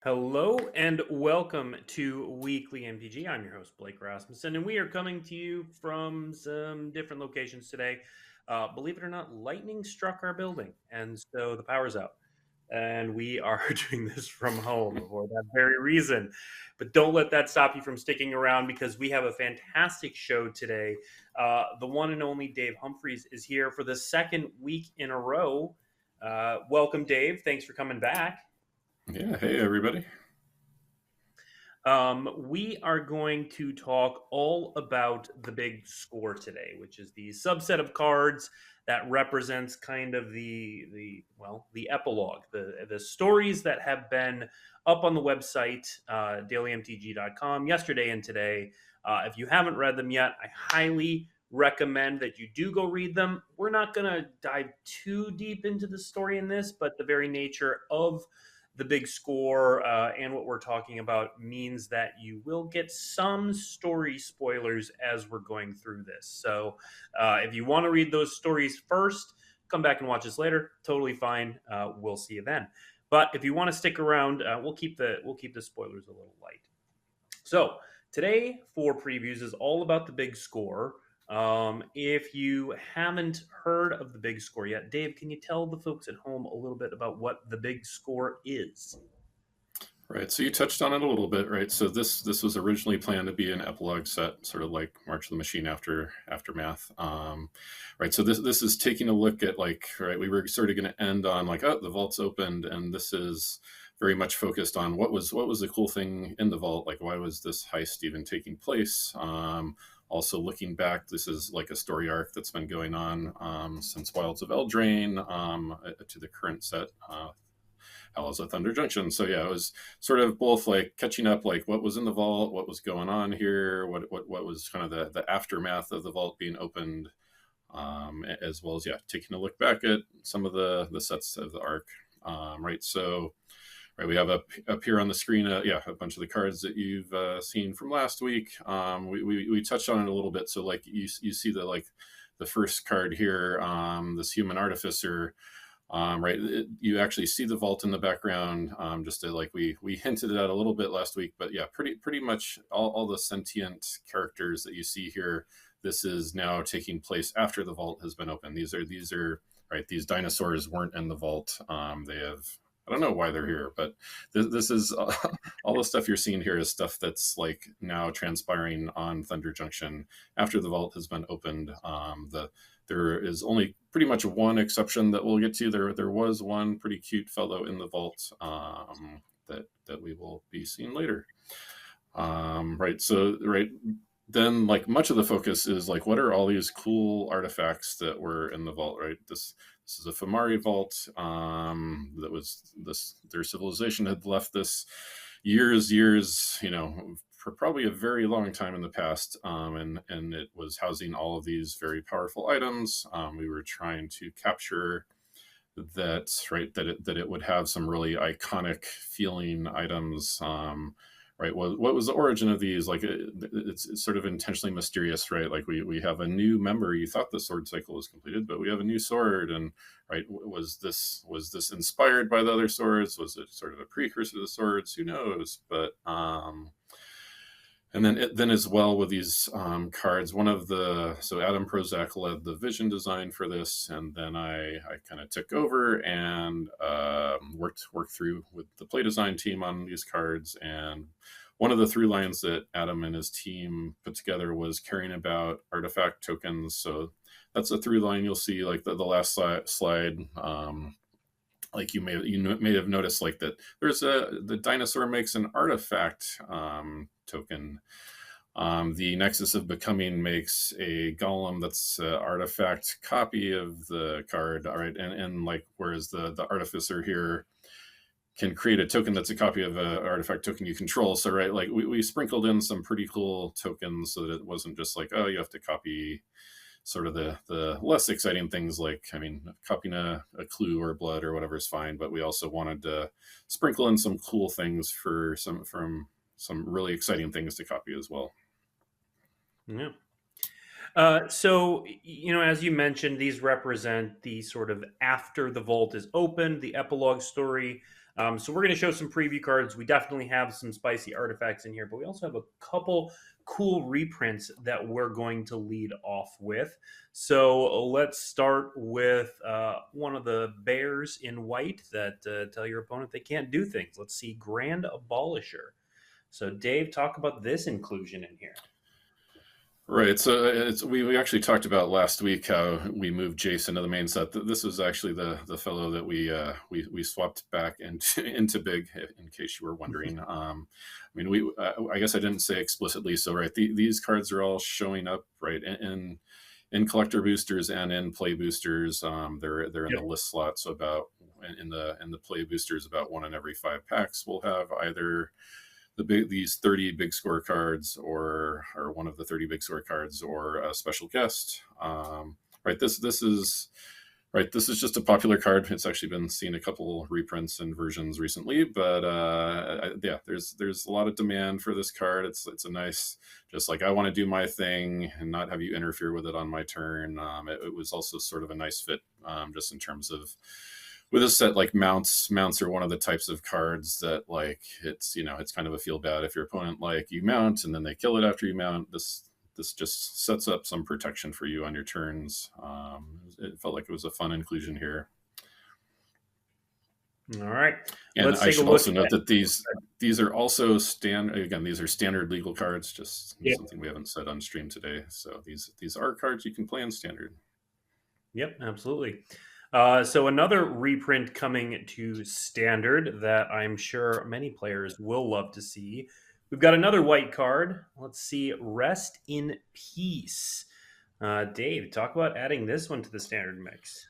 Hello and welcome to Weekly MTG. I'm your host, Blake Rasmussen, and we are coming to you from some different locations today. Believe it or not, lightning struck our building, and so the power's out. And we are doing this from home for that very reason. But don't let that stop you from sticking around because we have a fantastic show today. The one and only Dave Humpherys is here for the second week in a row. Welcome, Dave. Thanks for coming back. Yeah, hey everybody. We are going to talk all about the big score today, which is the subset of cards that represents kind of the epilogue, the stories that have been up on the website dailymtg.com yesterday and today. If you haven't read them yet, I highly recommend that you do go read them. We're not going to dive too deep into the story in this, but the very nature of the big score and what we're talking about means that you will get some story spoilers as we're going through this. So if you want to read those stories first, come back and watch us later. Totally fine. We'll see you then. But if you want to stick around, we'll keep the spoilers a little light. So today for previews is all about the big score. If you haven't heard of the big score yet, Dave, can you tell the folks at home a little bit about what the big score is? Right, so you touched on it a little bit, right? So this was originally planned to be an epilogue set, sort of like March of the Machine after Aftermath, right? So this is taking a look at right, we were sort of going to end on like, oh, the vault's opened, and this is very much focused on what was the cool thing in the vault, like why was this heist even taking place? Also looking back, this is like a story arc that's been going on since Wilds of Eldraine to the current set. Outlaws of Thunder Junction. So yeah, it was sort of both like catching up, like what was in the vault, what was going on here, what was kind of the aftermath of the vault being opened, as well as taking a look back at some of the sets of the arc. Right, so right, we have up here on the screen, a bunch of the cards that you've seen from last week. We touched on it a little bit. So like you see the first card here, this Human Artificer. Right, you actually see the vault in the background. Just to, like we hinted at a little bit last week, but yeah, pretty much all the sentient characters that you see here. This is now taking place after the vault has been opened. These are right. These dinosaurs weren't in the vault. They have. I don't know why they're here, but this is all the stuff you're seeing here is stuff that's like now transpiring on Thunder Junction after the vault has been opened. There is only pretty much one exception that we'll get to. There was one pretty cute fellow in the vault that we will be seeing later. Right. So right then, like much of the focus is like what are all these cool artifacts that were in the vault? Right. This is a Famari vault that was their civilization had left this years, for probably a very long time in the past, and it was housing all of these very powerful items. We were trying to capture that it would have some really iconic feeling items. Right, what was the origin of these? Like it's sort of intentionally mysterious, right? Like we have a new member. You thought the sword cycle was completed, but we have a new sword, and right, was this inspired by the other swords? Was it sort of a precursor to the swords? Who knows? But and then as well with these cards, so Adam Prozac led the vision design for this, and then I kind of took over and worked through with the play design team on these cards. And one of the through lines that Adam and his team put together was caring about artifact tokens. So that's a through line you'll see, like the last slide. Like you may have noticed, like that there's the dinosaur makes an artifact token. The Nexus of Becoming makes a golem that's an artifact copy of the card. All right, and like whereas the artificer here can create a token that's a copy of an artifact token you control. So right, like we sprinkled in some pretty cool tokens so that it wasn't just like, oh, you have to copy sort of the less exciting things, like, I mean, copying a clue or blood or whatever is fine, but we also wanted to sprinkle in some cool things for some really exciting things to copy as well. Yeah. So, as you mentioned, these represent the sort of after the vault is opened, the epilogue story. So we're going to show some preview cards. We definitely have some spicy artifacts in here, but we also have a couple cool reprints that we're going to lead off with. So let's start with one of the bears in white that tell your opponent they can't do things. Let's see, Grand Abolisher. So Dave, talk about this inclusion in here. Right. So we actually talked about last week how we moved Jason to the main set. This was actually the fellow that we swapped back into big. In case you were wondering, I mean I guess I didn't say explicitly. So right, these cards are all showing up right in collector boosters and in play boosters. They're in the list slot. So about in the play boosters, about 1 in every 5 packs will have either these 30 big score cards or one of the 30 big score cards or a special guest. Right. This is just a popular card. It's actually been seen a couple reprints and versions recently, but yeah, there's a lot of demand for this card. It's a nice, just like I want to do my thing and not have you interfere with it on my turn. It was also sort of a nice fit, just in terms of with a set like mounts are one of the types of cards that like it's kind of a feel bad if your opponent like you mount and then they kill it after you mount. This just sets up some protection for you on your turns. It felt like it was a fun inclusion here. All right, and I should also note that these are also these are standard legal cards, just something we haven't said on stream today. So these are cards you can play in standard. Yep, absolutely. So another reprint coming to standard that I'm sure many players will love to see. We've got another white card. Let's see, Rest in Peace. Dave, talk about adding this one to the standard mix.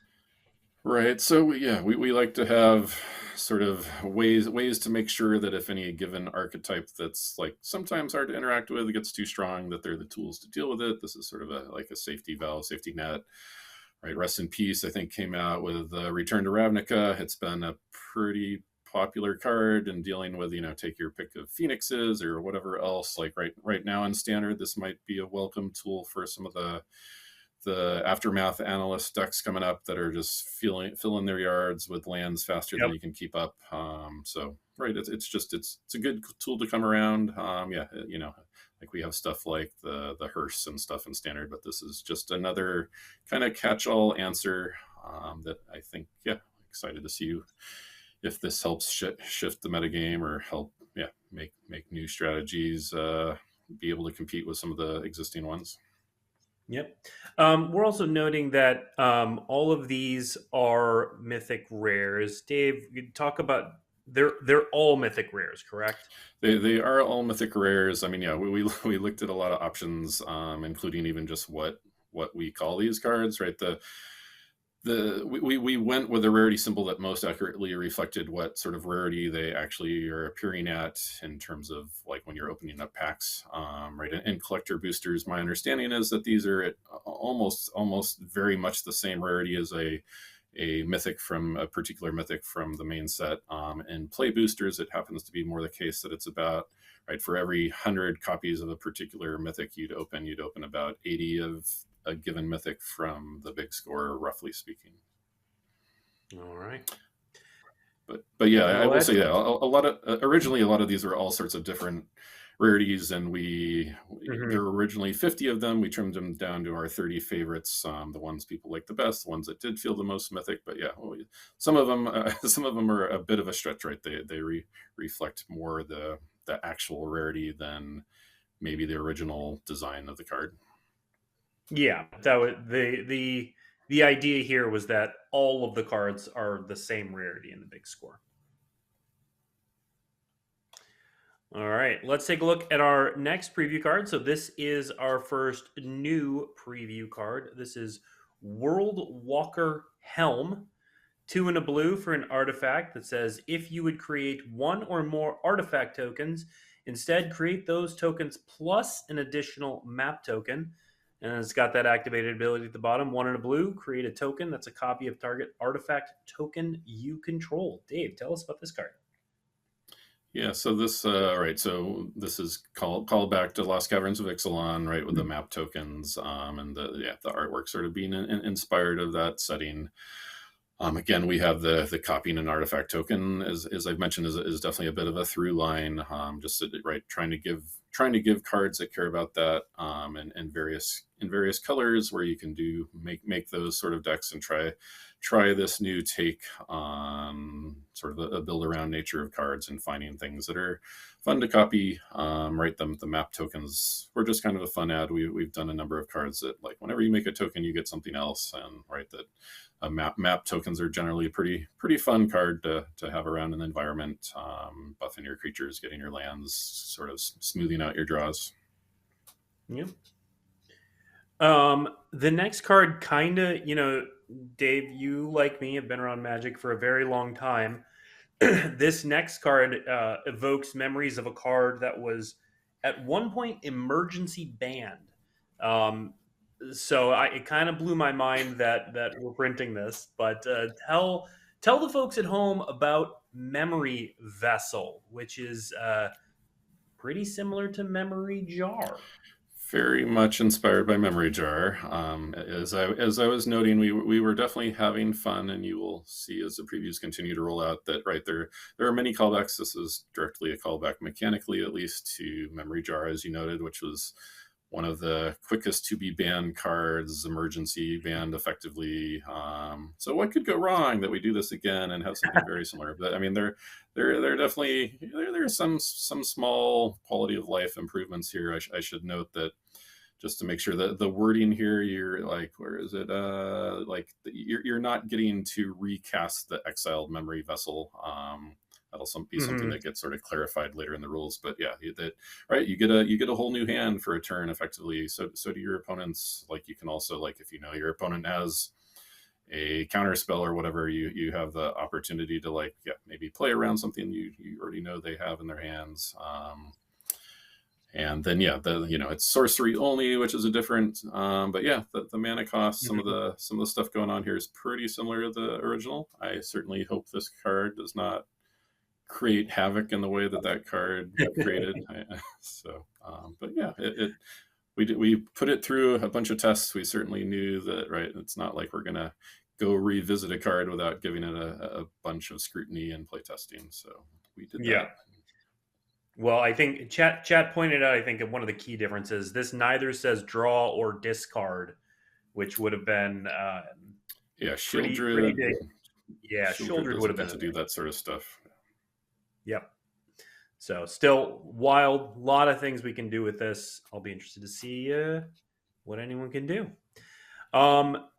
Right. So we like to have sort of ways to make sure that if any given archetype that's like sometimes hard to interact with gets too strong, that they're the tools to deal with it. This is sort of a safety valve, safety net. Right, Rest in Peace, I think, came out with Return to Ravnica. It's been a pretty popular card in dealing with, take your pick of Phoenixes or whatever else. Like right now in Standard, this might be a welcome tool for some of the Aftermath analyst decks coming up that are just filling their yards with lands faster than you can keep up. So, right, it's a good tool to come around. Like we have stuff like the hearse and stuff in Standard, but this is just another kind of catch-all answer that I think, excited to see if this helps shift the metagame or help, make new strategies be able to compete with some of the existing ones. Yep. We're also noting that all of these are mythic rares. Dave, you talk about they're all mythic rares, correct? They are all mythic rares. I mean, we looked at a lot of options, including even just what we call these cards, right? We went with a rarity symbol that most accurately reflected what sort of rarity they actually are appearing at in terms of like when you're opening up packs, right? And collector boosters, my understanding is that these are at almost very much the same rarity as a mythic from a particular mythic from the main set. And play boosters, it happens to be more the case that it's about, right, for every 100 copies of a particular mythic you'd open about 80 of a given mythic from the big score, roughly speaking. All right. But yeah, I will say that a lot of these were all sorts of different rarities, and there were originally 50 of them. We trimmed them down to our 30 favorites, the ones people like the best, the ones that did feel the most mythic. But some of them are a bit of a stretch, right? They reflect more the actual rarity than maybe the original design of the card. Yeah, that was the idea here was that all of the cards are the same rarity in the big score. All right, let's take a look at our next preview card. So this is our first new preview card. This is World Walker Helm. 2 and a blue for an artifact that says if you would create one or more artifact tokens, instead create those tokens plus an additional map token. And it's got that activated ability at the bottom. 1 and a blue, create a token that's a copy of target artifact token you control. Dave, tell us about this card. Yeah, so this right, so this is called back to Lost Caverns of Ixalan, right, with the map tokens, and the artwork sort of being inspired of that setting. Again, we have the copying an artifact token, as I've mentioned, is definitely a bit of a through line. Just right, trying to give cards that care about that, and in various colors where you can make those sort of decks and try this new take on sort of a build around nature of cards and finding things that are fun to copy. Right, the map tokens were just kind of a fun add. We've done a number of cards that, like, whenever you make a token, you get something else, and right, that map tokens are generally a pretty fun card to have around in the environment, buffing your creatures, getting your lands, sort of smoothing out your draws. Yeah. The next card, kind of, Dave, you like me have been around Magic for a very long time. This next card evokes memories of a card that was at one point emergency banned. Um, so it kind of blew my mind that we're printing this. But tell the folks at home about Memory Vessel, which is pretty similar to Memory Jar. Very much inspired by Memory Jar. As I was noting, we were definitely having fun, and you will see as the previews continue to roll out that right there are many callbacks. This is directly a callback, mechanically at least, to Memory Jar, as you noted, which was one of the quickest to be banned cards, emergency banned effectively. So what could go wrong that we do this again and have something very similar? But I mean, there definitely there are some small quality of life improvements here. I should note that, just to make sure that the wording here, you're like, where is it? Like you're not getting to recast the exiled Memory Vessel. That'll be something that gets sort of clarified later in the rules. But yeah, right, you get a whole new hand for a turn effectively. So do your opponents. Like, you can also, like, if you know your opponent has a counter spell or whatever, you have the opportunity to, like, maybe play around something you already know they have in their hands. And then it's sorcery only, which is a different. But yeah, the mana cost, some of the stuff going on here is pretty similar to the original. I certainly hope this card does not create havoc in the way that card created. But yeah, we put it through a bunch of tests. We certainly knew that, right, it's not like we're gonna go revisit a card without giving it a bunch of scrutiny and play testing. So we did that. Yeah. Well, I think chat pointed out, I think, one of the key differences. This neither says draw or discard, which would have been Shieldred. pretty big. Yeah, Shieldred would have been to do that sort of stuff. Yep. So still wild, lot of things we can do with this. I'll be interested to see what anyone can do.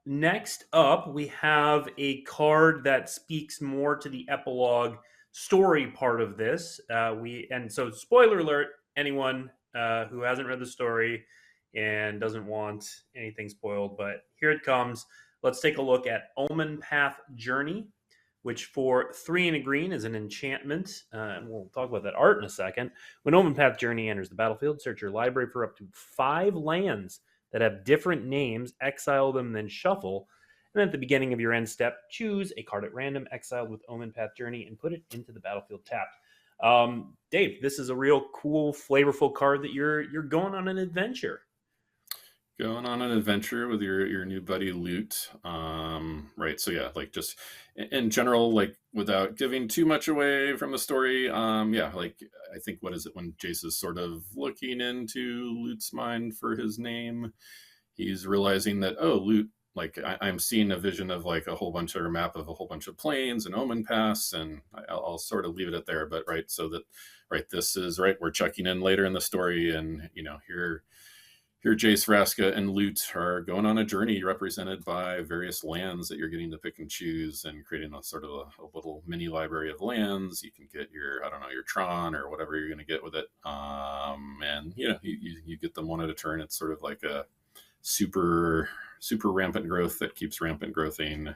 Next up, we have a card that speaks more to the epilogue story part of this. So spoiler alert, anyone who hasn't read the story and doesn't want anything spoiled, but here it comes. Let's take a look at Omen Path Journey, which for 3 and a green is an enchantment. And we'll talk about that art in a second. When Omen Path Journey enters the battlefield, search your library for up to 5 lands that have different names, exile them, then shuffle. And at the beginning of your end step, choose a card at random, exiled with Omen Path Journey, and put it into the battlefield tapped. Dave, this is a real cool, flavorful card that you're going on an adventure. Going on an adventure with your new buddy Loot. Right, so yeah, like, just in general, like, without giving too much away from the story, like, I think, what is it, when Jace is sort of looking into Loot's mind for his name, he's realizing that, oh, Loot, like, I'm seeing a vision of, like, a whole bunch of, or map of a whole bunch of plains and Omen Pass, and I'll sort of leave it at there. But right, so that, right, this is right, we're checking in later in the story, and here Jace, Vraska, and Loot are going on a journey represented by various lands that you're getting to pick and choose, and creating a sort of a little mini library of lands. You can get your Tron or whatever you're going to get with it. And you get them one at a turn. It's sort of like a super rampant growth that keeps rampant growthing.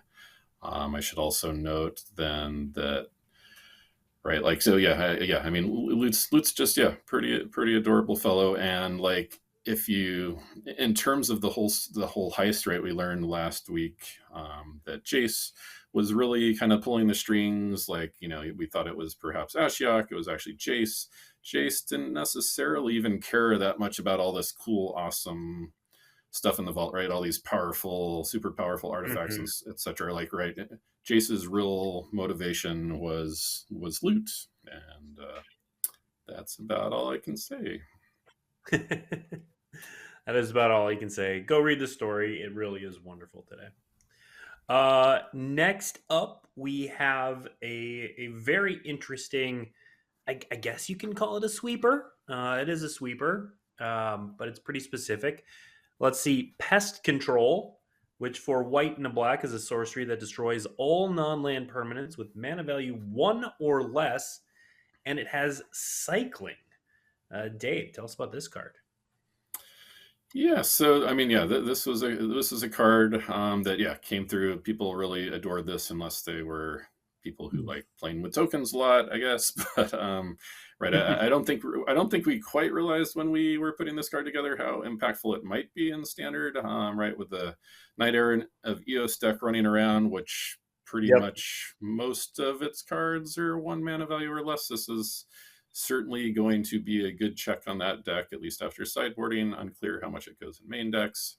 I should also note then that, right, like, so I mean, Loot's just pretty adorable fellow. And, like, if you, in terms of the whole heist, right, we learned last week that Jace was really kind of pulling the strings. Like, we thought it was perhaps Ashiok. It was actually Jace. Jace didn't necessarily even care that much about all this cool, awesome stuff in the vault, right? All these powerful, super powerful artifacts and etc. Like, right, Jace's real motivation was loot, and that's about all I can say. That is about all you can say. Go read the story. It really is wonderful today. Next up, we have a very interesting, I guess you can call it a sweeper. It is a sweeper, but it's pretty specific. Let's see. Pest Control, which for white and a black is a sorcery that destroys all non-land permanents with mana value 1 or less, and it has cycling. Dave, tell us about this card. Yeah, so I mean, yeah, this was a card that came through. People really adored this, unless they were people who like playing with tokens a lot, I guess. But right, I don't think we quite realized when we were putting this card together how impactful it might be in standard. Right, with the Knight Errant of Eos deck running around, which pretty much most of its cards are 1 mana value or less. This is certainly going to be a good check on that deck, at least after sideboarding. Unclear how much it goes in main decks.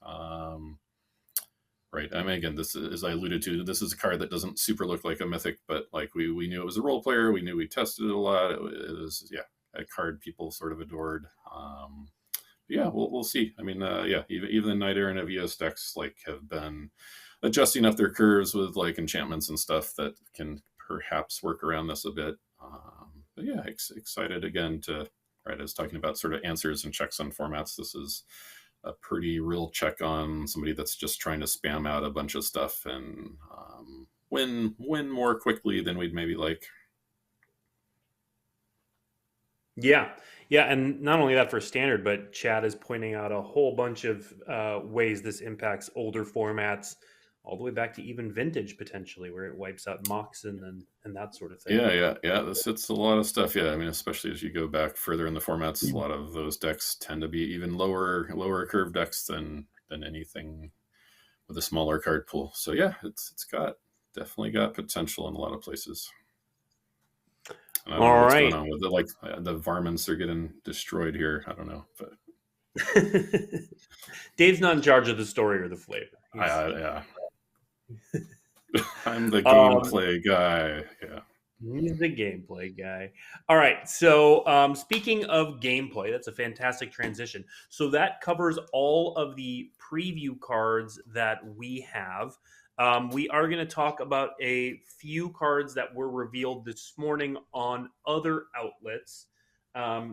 Right. I mean, again, this is, as I alluded to, this is a card that doesn't super look like a mythic, but like we knew it was a role player. We knew we tested it a lot. It was, a card people sort of adored. We'll see. I mean, even the Knight Errant of Eos decks like have been adjusting up their curves with like enchantments and stuff that can perhaps work around this a bit. Excited again to, right, I was talking about sort of answers and checks on formats. This is a pretty real check on somebody that's just trying to spam out a bunch of stuff and win more quickly than we'd maybe like. Yeah, and not only that for standard, but Chad is pointing out a whole bunch of ways this impacts older formats, all the way back to even vintage potentially, where it wipes out Moxen and that sort of thing. Yeah. This hits a lot of stuff. Yeah, I mean, especially as you go back further in the formats, a lot of those decks tend to be even lower curve decks than anything with a smaller card pool. So yeah, it's definitely got potential in a lot of places. And I don't know what's going on with it. Like the varmints are getting destroyed here. I don't know, but Dave's not in charge of the story or the flavor. Yeah. I'm the gameplay guy. Yeah. He's the gameplay guy. All right. So speaking of gameplay, that's a fantastic transition. So that covers all of the preview cards that we have. We are going to talk about a few cards that were revealed this morning on other outlets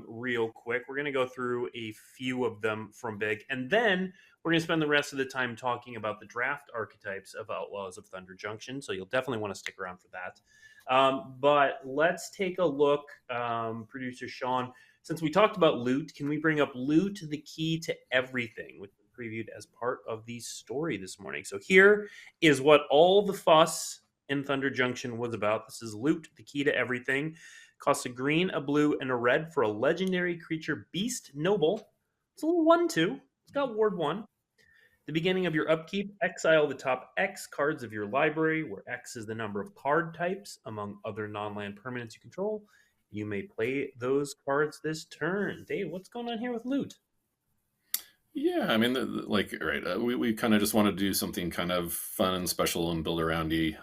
real quick. We're going to go through a few of them from Big, and then we're going to spend the rest of the time talking about the draft archetypes of Outlaws of Thunder Junction. So you'll definitely want to stick around for that. But let's take a look, producer Sean. Since we talked about loot, can we bring up Loot, the Key to Everything, which was previewed as part of the story this morning? So here is what all the fuss in Thunder Junction was about. This is Loot, the Key to Everything. Costs a green, a blue, and a red for a legendary creature, Beast Noble. It's a little 1/2. It's got Ward 1. The beginning of your upkeep, exile the top X cards of your library, where X is the number of card types among other non-land permanents you control. You may play those cards this turn. Dave, what's going on here with Loot? Yeah, I mean, right, we kind of just want to do something kind of fun and special and build around-y.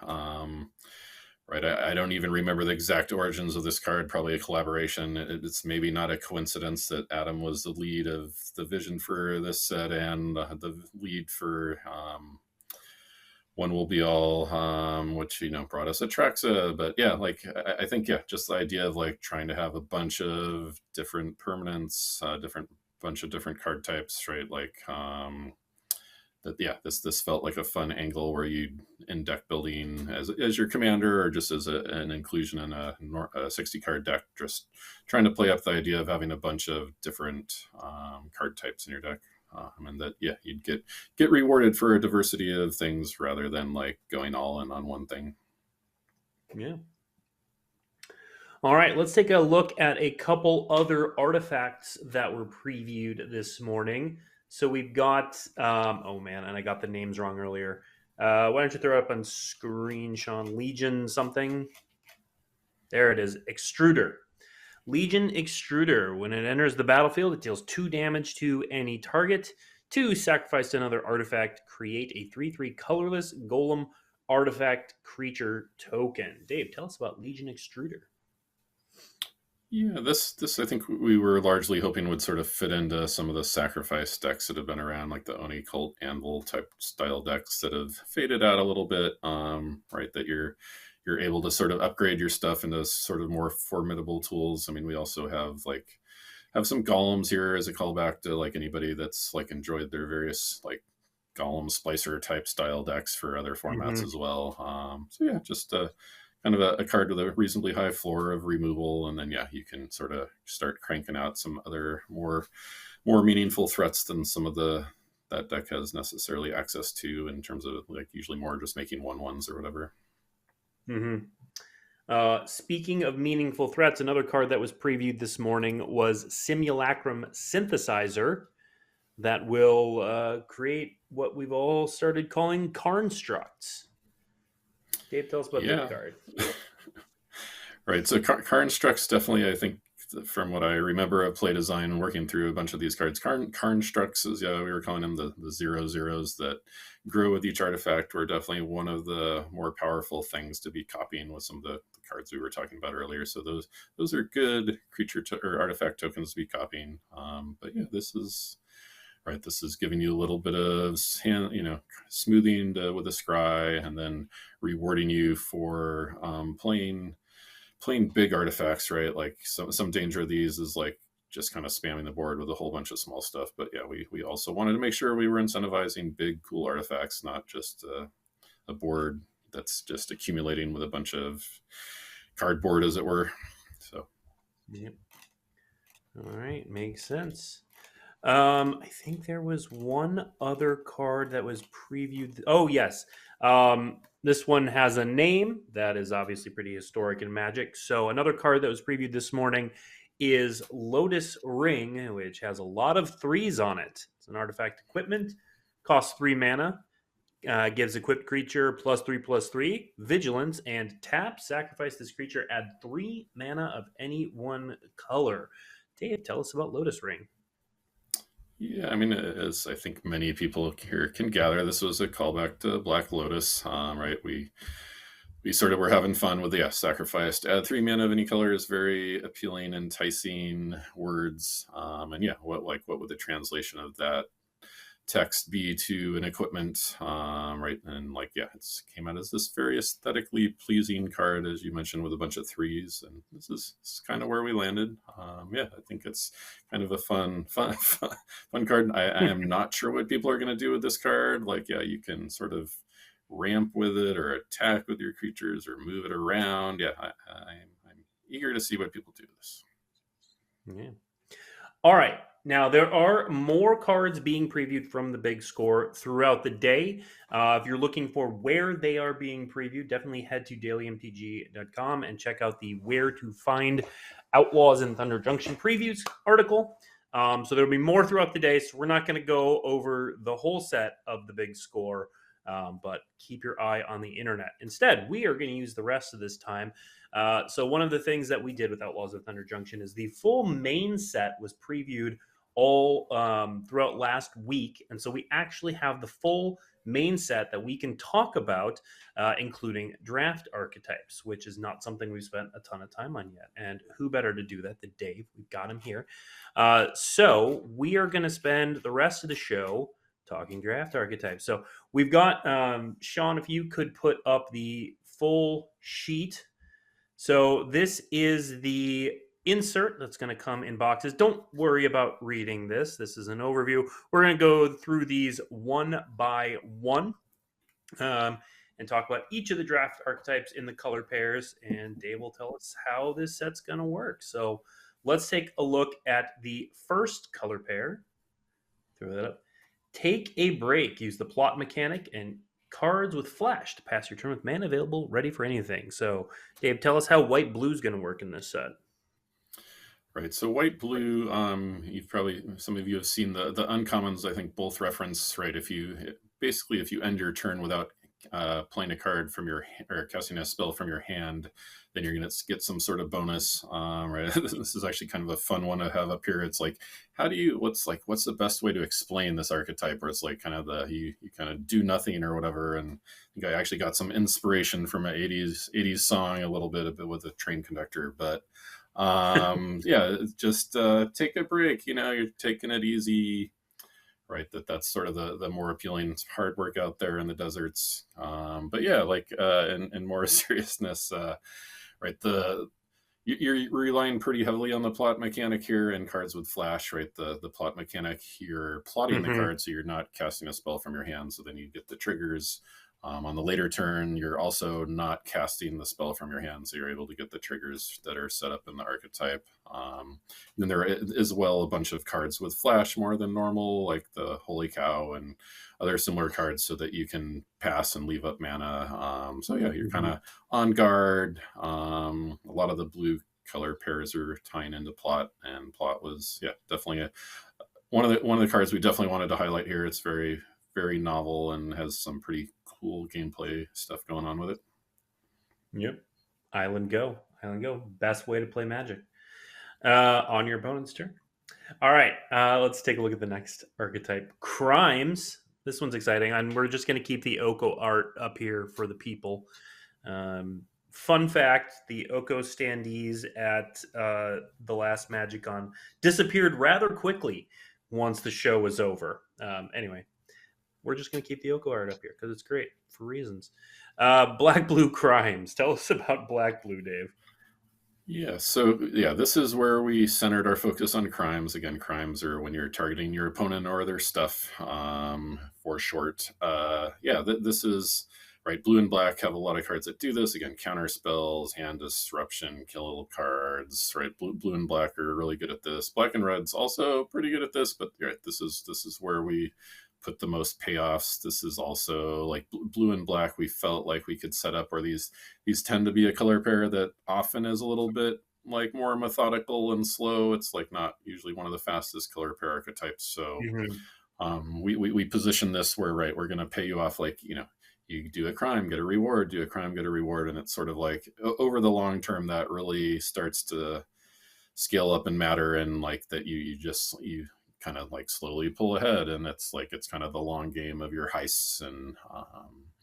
Right, I don't even remember the exact origins of this card. Probably a collaboration. It's maybe not a coincidence that Adam was the lead of the vision for this set and the lead for One Will Be All, which brought us Atraxa. But yeah, like I think just the idea of like trying to have a bunch of different permanents, bunch of different card types, right? Like this felt like a fun angle where you in deck building as your commander or just as an inclusion in a 60 card deck, just trying to play up the idea of having a bunch of different card types in your deck. And that you'd get rewarded for a diversity of things rather than like going all in on one thing. Yeah. All right, let's take a look at a couple other artifacts that were previewed this morning. So we've got, oh man, and I got the names wrong earlier. Why don't you throw it up on screen, Sean? Legion something. There it is, Extruder. Legion Extruder. When it enters the battlefield, it deals 2 damage to any target. 2, sacrifice another artifact, create a 3/3 colorless golem artifact creature token. Dave, tell us about Legion Extruder. Yeah, this I think we were largely hoping would sort of fit into some of the sacrifice decks that have been around, like the Oni Cult Anvil type style decks that have faded out a little bit. Right, that you're able to sort of upgrade your stuff into sort of more formidable tools. I mean, we also have some golems here as a callback to like anybody that's like enjoyed their various like golem splicer type style decks for other formats as well. So yeah, just kind of a card with a reasonably high floor of removal, and then yeah, you can sort of start cranking out some other more meaningful threats than some of the that deck has necessarily access to in terms of like usually more just making 1/1s or whatever. Mm-hmm. Speaking of meaningful threats, another card that was previewed this morning was Simulacrum Synthesizer, that will create what we've all started calling Carnstructs. Dave, tell us about Yeah. that card. Right. So Karnstruct's definitely, I think, from what I remember of play design, working through a bunch of these cards, Karnstructs is, yeah, we were calling them the 0/0s that grow with each artifact, were definitely one of the more powerful things to be copying with some of the cards we were talking about earlier. So those are good creature or artifact tokens to be copying. But yeah, this is right. This is giving you a little bit of smoothing with a scry, and then rewarding you for playing big artifacts, right? Like some danger of these is like just kind of spamming the board with a whole bunch of small stuff. But yeah, we also wanted to make sure we were incentivizing big, cool artifacts, not just a board that's just accumulating with a bunch of cardboard, as it were. So, Yep. All right, makes sense. I think there was one other card that was previewed. Oh, yes. This one has a name that is obviously pretty historic in Magic. So another card that was previewed this morning is Lotus Ring, which has a lot of 3s on it. It's an artifact equipment, costs 3 mana, gives equipped creature +3/+3 vigilance, and tap, sacrifice this creature, add 3 mana of any one color. Dave, tell us about Lotus Ring. yeah, I mean, as I think many people here can gather, this was a callback to Black Lotus, right? We sort of were having fun with the sacrificed. Add 3 mana of any color is very appealing, enticing words, and yeah, what would the translation of that text be to an equipment, right? And like yeah, it's came out as this very aesthetically pleasing card, as you mentioned, with a bunch of 3s, and this is kind of where we landed. Yeah, I think it's kind of a fun card. I am not sure what people are going to do with this card. Like yeah, you can sort of ramp with it or attack with your creatures or move it around. Yeah, I'm eager to see what people do with this. Yeah. All right. Now, there are more cards being previewed from the big score throughout the day. If you're looking for where they are being previewed, definitely head to dailymtg.com and check out the Where to Find Outlaws and Thunder Junction previews article. So there'll be more throughout the day. So we're not going to go over the whole set of the big score, but keep your eye on the internet. Instead, we are going to use the rest of this time. So one of the things that we did with Outlaws of Thunder Junction is the full main set was previewed all throughout last week. And so we actually have the full main set that we can talk about, including draft archetypes, which is not something we've spent a ton of time on yet. And who better to do that than Dave? We've got him here. So we are going to spend the rest of the show talking draft archetypes. So we've got, Sean, if you could put up the full sheet. So this is the insert that's going to come in boxes. Don't worry about reading this. This is an overview. We're going to go through these one by one, and talk about each of the draft archetypes in the color pairs, and Dave will tell us how this set's going to work. So let's take a look at the first color pair. Throw that up. Take a break. Use the plot mechanic and cards with flash to pass your turn with mana available, ready for anything. So, Dave, tell us how white-blue is going to work in this set. Right. So white blue, you've probably, some of you have seen the uncommons. I think both reference, right? If you end your turn without playing a card from your or casting a spell from your hand, then you're going to get some sort of bonus. Right, this is actually kind of a fun one to have up here. It's like, what's the best way to explain this archetype? Where it's like kind of you kind of do nothing or whatever. And I think I actually got some inspiration from an 80s song a bit with a train conductor, but yeah, just take a break. You're taking it easy. Right, that's sort of the more appealing hard work out there in the deserts. But yeah, like in more seriousness, right, you're relying pretty heavily on the plot mechanic here in cards with flash, right? The plot mechanic, you're plotting the card, so you're not casting a spell from your hand, so then you get the triggers. On the later turn, you're also not casting the spell from your hand, so you're able to get the triggers that are set up in the archetype. Then there is as well a bunch of cards with flash more than normal, like the Holy Cow and other similar cards, so that you can pass and leave up mana. So yeah, you're kind of on guard. A lot of the blue color pairs are tying into plot, and plot was definitely one of the cards we definitely wanted to highlight here. It's very, very novel and has some pretty cool gameplay stuff going on with it. Yep. Island Go. Best way to play Magic on your opponent's turn. All right. Let's take a look at the next archetype. Crimes. This one's exciting. And we're just going to keep the Oko art up here for the people. Fun fact, the Oko standees at the last MagicCon disappeared rather quickly once the show was over. Anyway, we're just going to keep the Oko art up here because it's great for reasons. Black Blue Crimes. Tell us about Black Blue, Dave. Yeah, so this is where we centered our focus on crimes. Again, crimes are when you're targeting your opponent or their stuff, for short. This is right. Blue and black have a lot of cards that do this. Again, counter spells, hand disruption, kill cards. Right, blue and black are really good at this. Black and red's also pretty good at this, but right, this is where we put the most payoffs. This is also like blue and black. We felt like we could set up where these tend to be a color pair that often is a little bit like more methodical and slow. It's like not usually one of the fastest color pair archetypes. So we position this where, right, we're going to pay you off, like, you do a crime, get a reward, do a crime, get a reward. And it's sort of like over the long term that really starts to scale up and matter. And like that you kind of like slowly pull ahead, and it's kind of the long game of your heists. And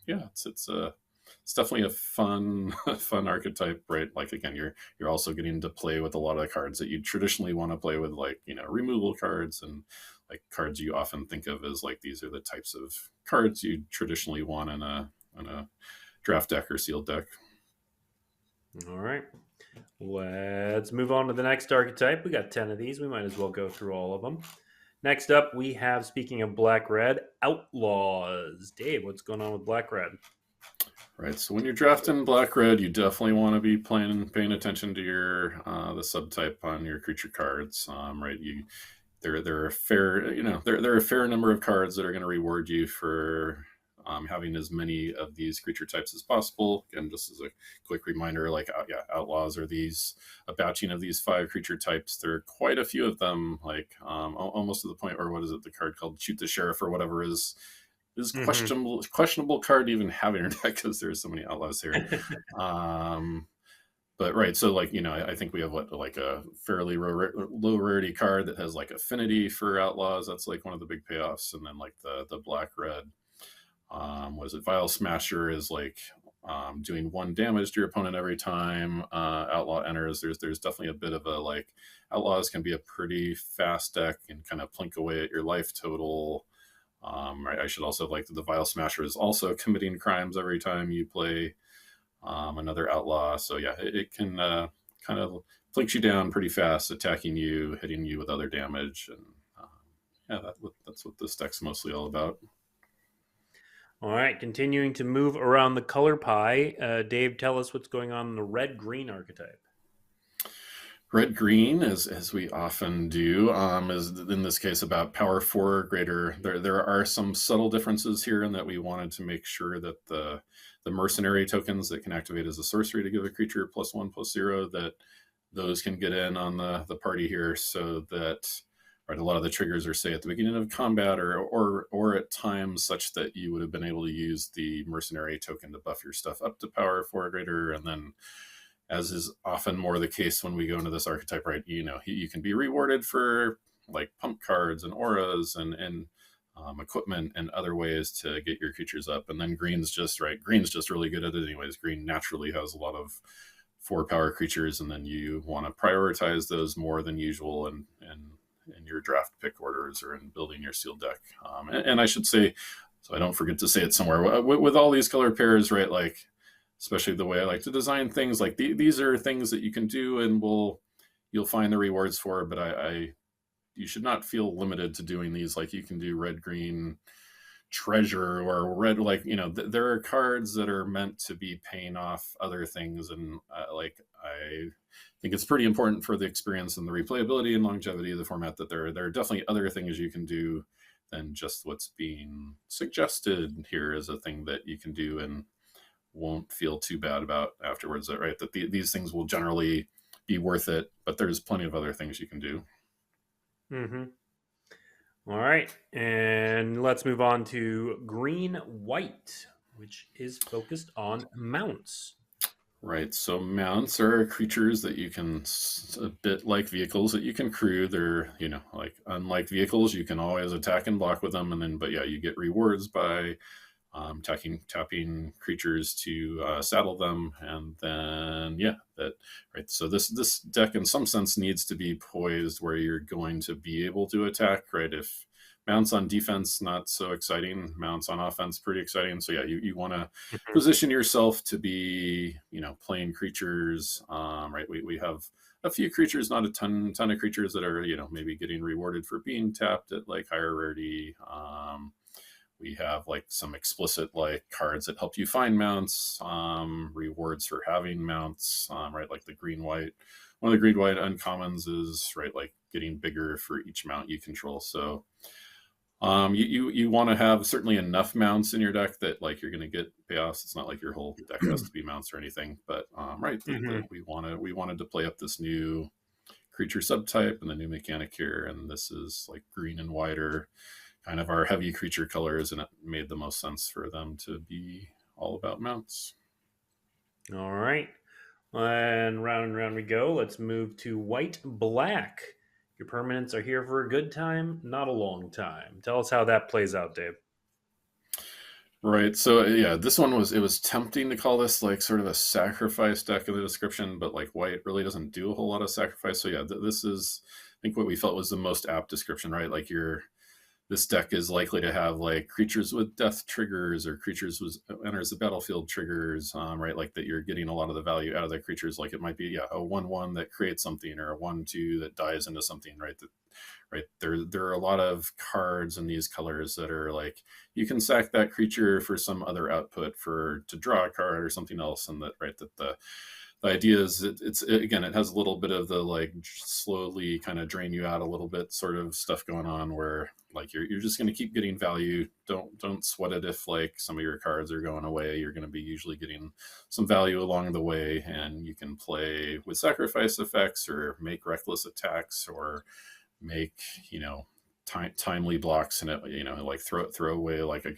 it's definitely a fun archetype, right? Like, again, you're also getting to play with a lot of the cards that you traditionally want to play with, like, removal cards and like cards you often think of as like these are the types of cards you traditionally want in a draft deck or sealed deck. All right, let's move on to the next archetype. We got 10 of these. We might as well go through all of them. Next up, we have, speaking of black-red, Outlaws. Dave, what's going on with black-red? Right, so when you're drafting black-red, you definitely want to be paying attention to your the subtype on your creature cards. Right, there are a fair there are a fair number of cards that are going to reward you for having as many of these creature types as possible. Again, just as a quick reminder, like Outlaws are a batching of these 5 creature types. There are quite a few of them, like almost to the point where, what is it, the card called Shoot the Sheriff or whatever is questionable card to even have in your deck because there's so many Outlaws here. But right, so like, I think we have like a fairly low rarity card that has like affinity for Outlaws. That's like one of the big payoffs. And then like the black red, Vial Smasher is like doing 1 damage to your opponent every time Outlaw enters. There's definitely a bit of a, like, Outlaws can be a pretty fast deck and kind of plink away at your life total. Right, I should also like that the Vial Smasher is also committing crimes every time you play another Outlaw. So yeah, it can kind of flinks you down pretty fast, attacking you, hitting you with other damage. And that's what this deck's mostly all about. All right, continuing to move around the color pie. Dave, tell us what's going on in the red-green archetype. Red-green, as we often do, is in this case about power 4 or greater. There are some subtle differences here in that we wanted to make sure that the mercenary tokens that can activate as a sorcery to give a creature +1/+0, that those can get in on the party here, so that, right, a lot of the triggers are, say, at the beginning of combat, or at times such that you would have been able to use the mercenary token to buff your stuff up to power 4 or greater, and then, as is often more the case when we go into this archetype, right, you can be rewarded for like pump cards and auras and equipment and other ways to get your creatures up. And then green's just really good at it anyways. Green naturally has a lot of 4 power creatures, and then you want to prioritize those more than usual in your draft pick orders or in building your sealed deck. And I should say, so I don't forget to say it somewhere, with all these color pairs, right, like, especially the way I like to design things, like these are things that you can do and you'll find the rewards for, but you should not feel limited to doing these. Like, you can do red, green treasure or red, like, there are cards that are meant to be paying off other things. And I think it's pretty important for the experience and the replayability and longevity of the format that there are definitely other things you can do than just what's being suggested here as a thing that you can do and won't feel too bad about afterwards, right? That these things will generally be worth it, but there's plenty of other things you can do. Mm-hmm. All right, and let's move on to green-white, which is focused on mounts. Right, so mounts are creatures that you can, a bit like vehicles that you can crew. They're, like, unlike vehicles, you can always attack and block with them, and then, but yeah, you get rewards by tapping creatures to saddle them, and then right. So this deck, in some sense, needs to be poised where you're going to be able to attack. Right, if mounts on defense, not so exciting. Mounts on offense, pretty exciting. So yeah, you want to position yourself to be, playing creatures. Right, we have a few creatures, not a ton of creatures that are, maybe getting rewarded for being tapped at like higher rarity. We have like some explicit like cards that help you find mounts, rewards for having mounts, right? Like the green-white. One of the green-white uncommons is, right, like getting bigger for each mount you control. So you want to have certainly enough mounts in your deck that like you're going to get payoffs. It's not like your whole deck has to be mounts or anything, but right, we wanted to play up this new creature subtype and the new mechanic here, and this is like green and whiter, kind of our heavy creature colors, and it made the most sense for them to be all about mounts. All right. And round we go. Let's move to white-black. Your permanents are here for a good time, not a long time. Tell us how that plays out, Dave. Right. So yeah, this one it was tempting to call this like sort of a sacrifice deck in the description, but like white really doesn't do a whole lot of sacrifice. So yeah, this is, I think, what we felt was the most apt description, right? Like this deck is likely to have like creatures with death triggers or creatures with enters the battlefield triggers, right? Like that you're getting a lot of the value out of the creatures. Like it might be a 1/1 that creates something, or a 1/2 that dies into something, right? There are a lot of cards in these colors that are like you can sack that creature for some other output to draw a card or something else, and that the idea is it has a little bit of the like slowly kind of drain you out a little bit sort of stuff going on, where like you're just going to keep getting value. Don't sweat it if like some of your cards are going away. You're going to be usually getting some value along the way, and you can play with sacrifice effects or make reckless attacks or make timely blocks, and it like throw away like a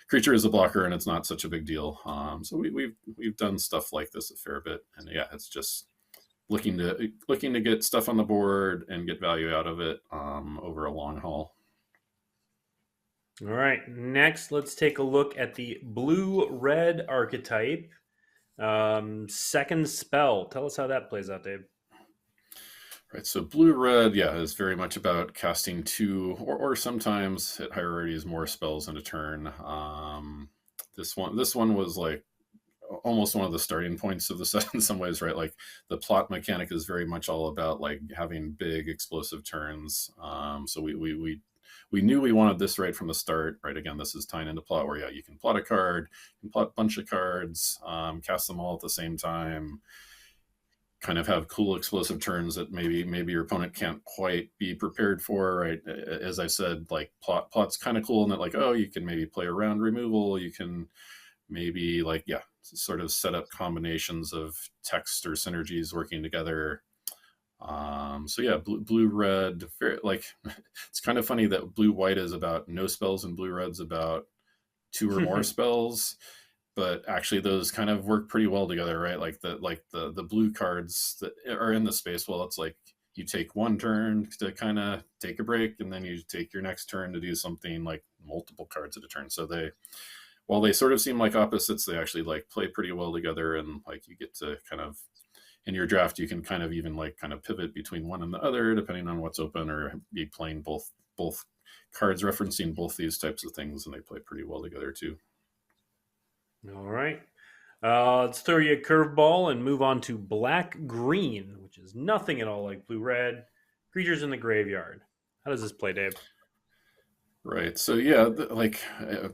creature is a blocker, and it's not such a big deal. So we've done stuff like this a fair bit, and yeah, it's just looking to get stuff on the board and get value out of it over a long haul. All right, next let's take a look at the blue-red archetype. Second spell. Tell us how that plays out, Dave. Right, so blue-red, is very much about casting 2 or sometimes at higher rarities more spells in a turn. This one was like almost one of the starting points of the set in some ways, right? Like the plot mechanic is very much all about like having big explosive turns. So we knew we wanted this right from the start, right? Again, this is tying into plot where you can plot a card, you can plot a bunch of cards, cast them all at the same time, kind of have cool explosive turns that maybe your opponent can't quite be prepared for, right? As I said, like plot's kind of cool in that like, you can maybe play around removal, you can maybe like sort of set up combinations of text or synergies working together. So yeah, blue red, like it's kind of funny that blue white is about no spells and blue red's about 2 or more spells, but actually those kind of work pretty well together, right? Like the blue cards that are in the space, well, it's like you take one turn to kind of take a break, and then you take your next turn to do something, like multiple cards at a turn. So they, while they sort of seem like opposites, they actually like play pretty well together, and like you get to kind of, in your draft, you can kind of even like kind of pivot between one and the other depending on what's open, or be playing both cards referencing both these types of things, and they play pretty well together too. All right. Let's throw you a curveball and move on to black green, which is nothing at all like blue red. Creatures in the graveyard. How does this play, Dave? Right. So yeah, like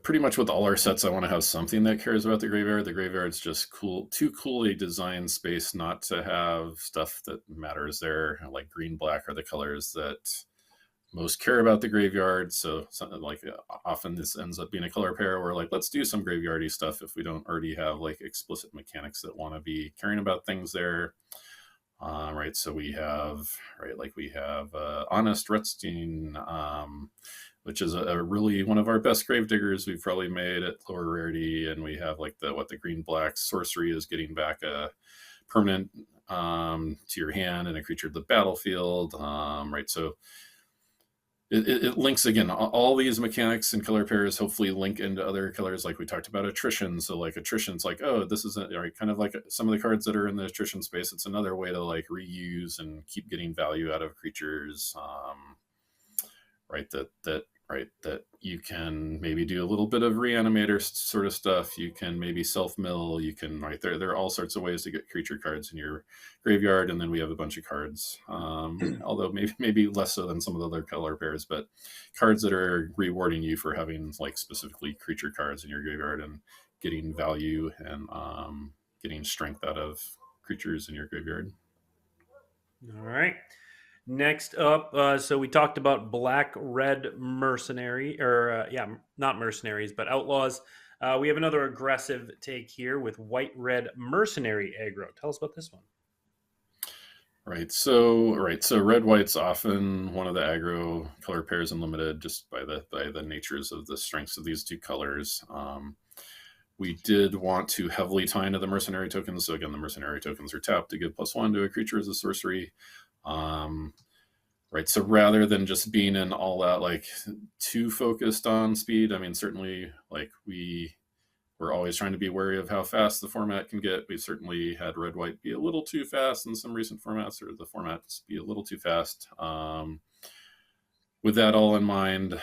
pretty much with all our sets, I want to have something that cares about the graveyard. The graveyard's just cool, too cool a design space not to have stuff that matters there. Like green, black are the colors that most care about the graveyard. So something like often this ends up being a color pair where like, let's do some graveyardy stuff if we don't already have like explicit mechanics that want to be caring about things there. Right. So we have, right, like we have Honest Retstein, which is a really one of our best gravediggers we've probably made at lower rarity. And we have like the green black sorcery is getting back a permanent to your hand and a creature to the battlefield. Right. So it links again, all these mechanics and color pairs hopefully link into other colors, like we talked about attrition. So like attrition's like, oh, this isn't right, kind of like some of the cards that are in the attrition space. It's another way to like reuse and keep getting value out of creatures. Right, that you can maybe do a little bit of reanimator sort of stuff. You can maybe self-mill. You can, right, there are all sorts of ways to get creature cards in your graveyard. And then we have a bunch of cards, although maybe less so than some of the other color pairs, but cards that are rewarding you for having like specifically creature cards in your graveyard and getting value and getting strength out of creatures in your graveyard. All right. Next up, so we talked about black red mercenary, or not mercenaries, but outlaws. We have another aggressive take here with white red mercenary aggro. Tell us about this one. Right. So red white's often one of the aggro color pairs in limited, just by the natures of the strengths of these two colors. We did want to heavily tie into the mercenary tokens. So again, the mercenary tokens are tapped to give +1 to a creature as a sorcery. Right. So rather than just being an all out, like too focused on speed, I mean, certainly like we're always trying to be wary of how fast the format can get. We've certainly had red white be a little too fast in some recent formats, or the formats be a little too fast. With that all in mind,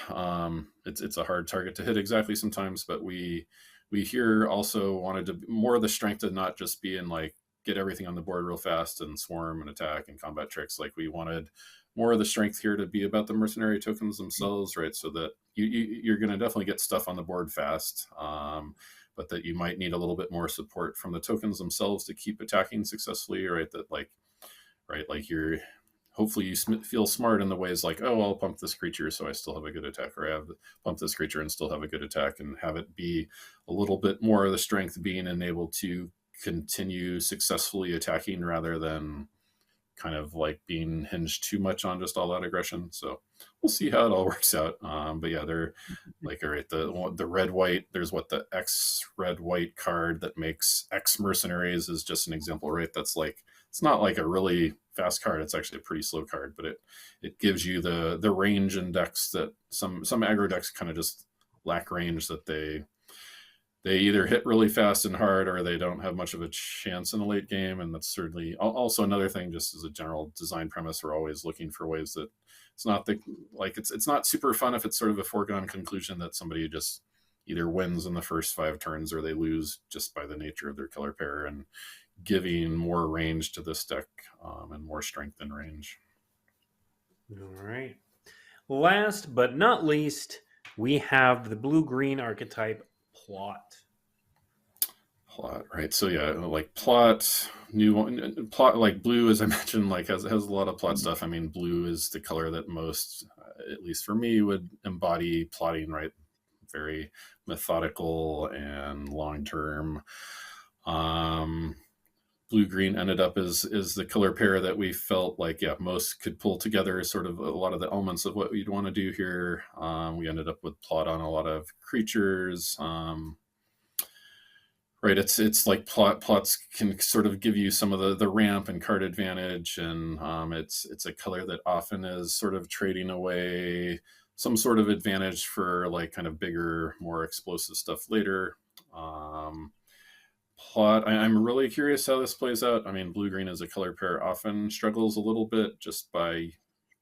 it's a hard target to hit exactly sometimes, but we here also wanted to more of the strength to not just be in like get everything on the board real fast and swarm and attack and combat tricks. Like we wanted more of the strength here to be about the mercenary tokens themselves, right? So that you're going to definitely get stuff on the board fast, but that you might need a little bit more support from the tokens themselves to keep attacking successfully, right? That like you're hopefully you feel smart in the ways like, oh, I'll pump this creature so I still have a good attack, or I have pump this creature and still have a good attack, and have it be a little bit more of the strength being enabled to continue successfully attacking rather than kind of like being hinged too much on just all out aggression. So we'll see how it all works out. But yeah, they're like, all right, the red white, there's what the X red white card that makes X mercenaries is just an example, right? That's like, it's not like a really fast card. It's actually a pretty slow card, but it gives you the range in decks that some aggro decks kind of just lack range, that they either hit really fast and hard, or they don't have much of a chance in the late game. And that's certainly also another thing, just as a general design premise, we're always looking for ways that it's not it's not super fun if it's sort of a foregone conclusion that somebody just either wins in the first 5 turns or they lose just by the nature of their color pair, and giving more range to this deck and more strength in range. All right. Last but not least, we have the blue-green archetype plot. Right? So yeah, like plot, new one, plot, like blue, as I mentioned, like has a lot of plot stuff. I mean, blue is the color that most, at least for me, would embody plotting, right? Very methodical and long term. blue green ended up is the color pair that we felt like most could pull together sort of a lot of the elements of what we'd want to do here. We ended up with plot on a lot of creatures. Right, it's like plots can sort of give you some of the ramp and card advantage, and it's a color that often is sort of trading away some sort of advantage for like kind of bigger, more explosive stuff later. Plot, I'm really curious how this plays out. I mean, blue green as a color pair often struggles a little bit just by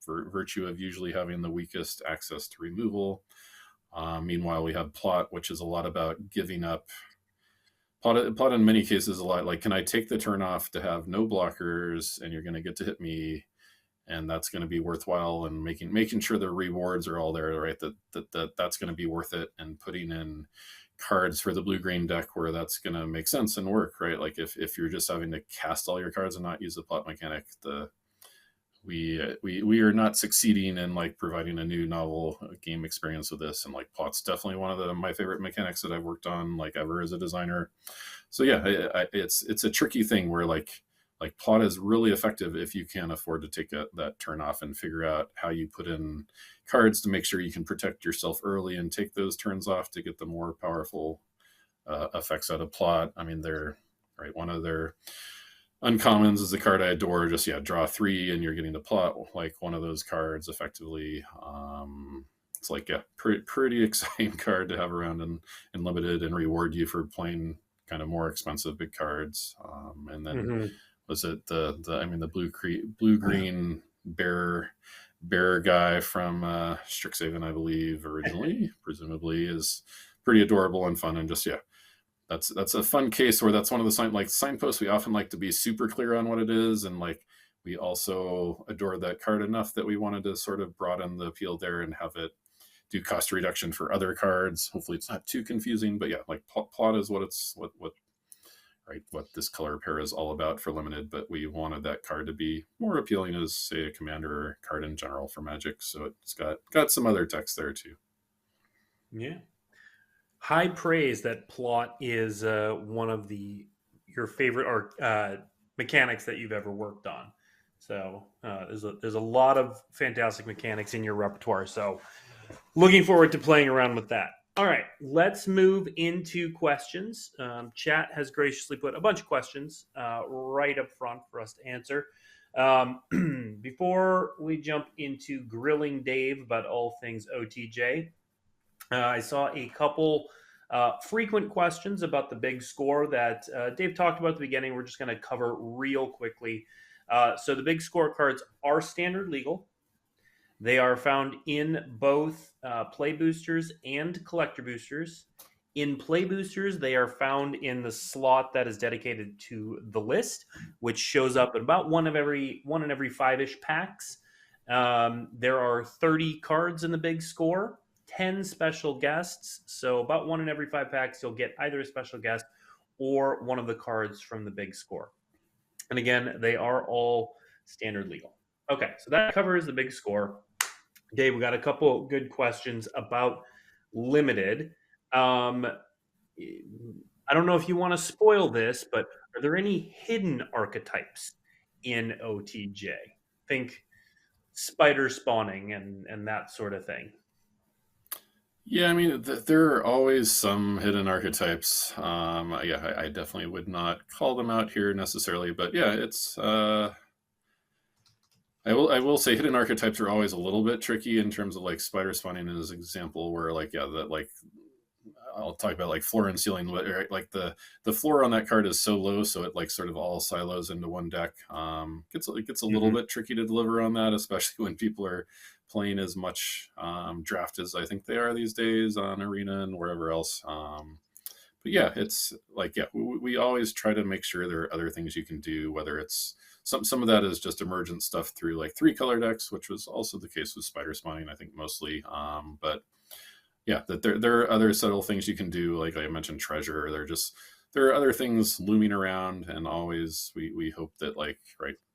virtue of usually having the weakest access to removal. Meanwhile, we have plot, which is a lot about giving up. Plot in many cases a lot like, can I take the turn off to have no blockers and you're going to get to hit me, and that's going to be worthwhile, and making sure the rewards are all there, right? That's going to be worth it, and putting in cards for the blue green deck where that's going to make sense and work, right? Like if you're just having to cast all your cards and not use the plot mechanic, we are not succeeding in like providing a new novel game experience with this. And like plot's definitely one of my favorite mechanics that I've worked on like ever as a designer. So yeah, it's a tricky thing where like plot is really effective if you can afford to take that turn off and figure out how you put in cards to make sure you can protect yourself early and take those turns off to get the more powerful effects out of plot. I mean, they're right. One of their uncommons is the card I adore. Just draw 3 and you're getting the plot like one of those cards effectively. It's like pretty exciting card to have around in limited and reward you for playing kind of more expensive big cards. And then was it the blue green bear guy from Strixhaven, I believe, originally, presumably, is pretty adorable and fun, and just that's a fun case where that's one of the signposts we often like to be super clear on what it is, and like we also adore that card enough that we wanted to sort of broaden the appeal there and have it do cost reduction for other cards. Hopefully it's not too confusing, but like plot is what this color pair is all about for limited, but we wanted that card to be more appealing as say a commander card in general for Magic, so it's got some other text there too. Yeah. High praise that plot is one of your favorite mechanics that you've ever worked on. So there's a lot of fantastic mechanics in your repertoire. So looking forward to playing around with that. All right, let's move into questions. Chat has graciously put a bunch of questions right up front for us to answer. Before we jump into grilling Dave about all things OTJ, I saw a couple frequent questions about the big score that Dave talked about at the beginning. We're just going to cover real quickly. So the big score cards are standard legal. They are found in both play boosters and collector boosters. In play boosters, they are found in the slot that is dedicated to the list, which shows up at about one in every 5-ish packs. There are 30 cards in the big score. 10 special guests. So about 1 in every 5 packs, you'll get either a special guest or one of the cards from the big score. And again, they are all standard legal. Okay, so that covers the big score. Dave, we got a couple good questions about limited. I don't know if you want to spoil this, but are there any hidden archetypes in OTJ? Think spider spawning and that sort of thing. Yeah, I mean, there are always some hidden archetypes. I definitely would not call them out here necessarily, but yeah, it's. I will say hidden archetypes are always a little bit tricky in terms of like spider spawning as an example, where I'll talk about like floor and ceiling. Right? Like the floor on that card is so low, so it like sort of all silos into one deck. It gets a little bit tricky to deliver on that, especially when people are playing as much draft as I think they are these days on Arena and wherever else. But yeah, it's like we always try to make sure there are other things you can do, whether it's some of that is just emergent stuff through like 3-color decks, which was also the case with spider spawning, I think mostly. But yeah, that there are other subtle things you can do, like I mentioned treasure. There are other things looming around, and always we hope that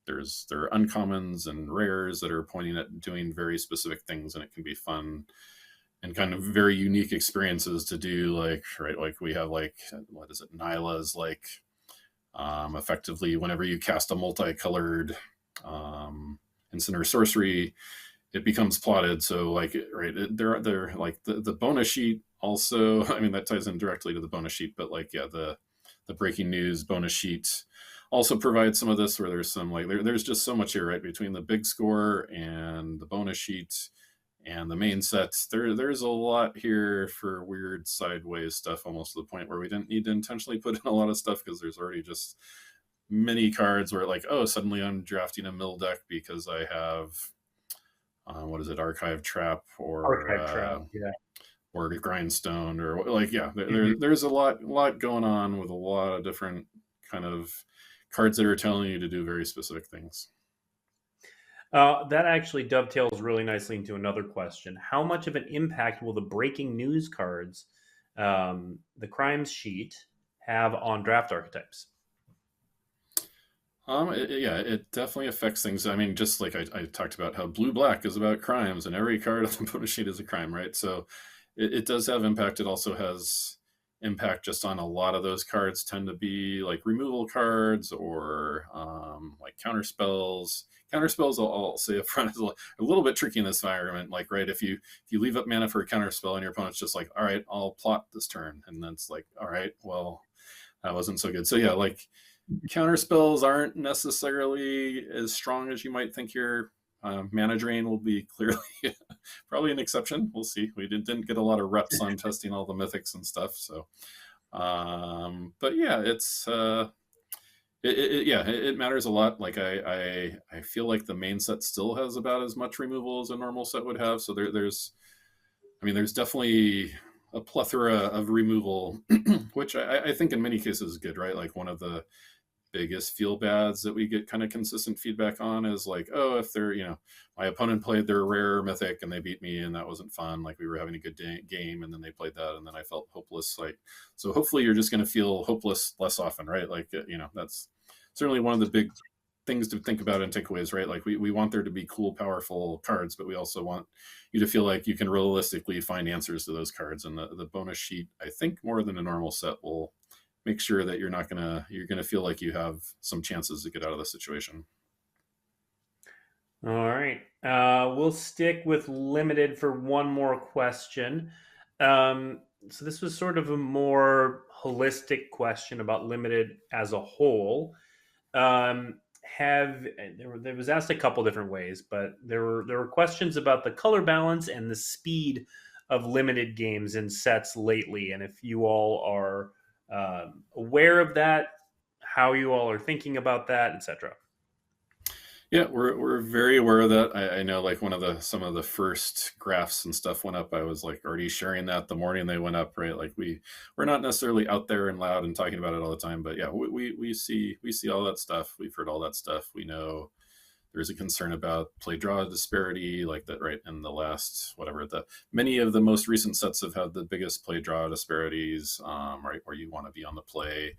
there are uncommons and rares that are pointing at doing very specific things, and it can be fun and kind of very unique experiences to do. Like we have what is it, Nyla's Effectively, whenever you cast a multicolored instant or sorcery, it becomes plotted. So like, right, they're like the bonus sheet also, I mean, that ties in directly to the bonus sheet, but like, yeah, the breaking news bonus sheet also provides some of this, where there's some like, there's just so much here, right? Between the big score and the bonus sheet and the main sets, there's a lot here for weird sideways stuff, almost to the point where we didn't need to intentionally put in a lot of stuff, because there's already just many cards where like, oh, suddenly I'm drafting a mill deck because I have what is it, archive trap Archive trap, yeah. or grindstone, or like, yeah, Mhm. there's a lot going on with a lot of different kind of cards that are telling you to do very specific things. That actually dovetails really nicely into another question. How much of an impact will the breaking news cards, the crimes sheet, have on draft archetypes? Yeah, it definitely affects things. I mean, just like I talked about how blue black is about crimes, and every card on the bonus sheet is a crime, right? So it does have impact. It also has impact just on a lot of those cards tend to be like removal cards, or like counter spells. Counter spells, I'll say up front, is a little bit tricky in this environment. Like, right, if you leave up mana for a counter spell and your opponent's just like, all right, I'll plot this turn, and then it's like, all right, well, that wasn't so good. So yeah, like, counter spells aren't necessarily as strong as you might think here. Mana drain will be clearly probably an exception. We'll see. We didn't get a lot of reps on testing all the mythics and stuff. So, but yeah, it matters a lot. Like, I feel like the main set still has about as much removal as a normal set would have. So there's definitely a plethora of removal, which I think in many cases is good, right? Like, one of the biggest feel bads that we get kind of consistent feedback on is like, oh, if they're, my opponent played their rare mythic and they beat me and that wasn't fun. Like, we were having a good game and then they played that and then I felt hopeless. Like, so hopefully you're just going to feel hopeless less often, right? Like, that's certainly one of the big things to think about and takeaways, right? Like, we want there to be cool, powerful cards, but we also want you to feel like you can realistically find answers to those cards. And the bonus sheet, I think, more than a normal set, will make sure that you're gonna feel like you have some chances to get out of the situation. All right. We'll stick with limited for one more question. So this was sort of a more holistic question about limited as a whole. There was asked a couple different ways, but there were questions about the color balance and the speed of limited games and sets lately, and if you all are aware of that, how you all are thinking about that, etc. Yeah, we're very aware of that. I know, like, some of the first graphs and stuff went up, I was like already sharing that the morning they went up, right? Like, we're not necessarily out there and loud and talking about it all the time, but yeah, we see all that stuff. We've heard all that stuff. We know there's a concern about play draw disparity, like that, right? In the last, whatever, many of the most recent sets have had the biggest play draw disparities, right, where you want to be on the play.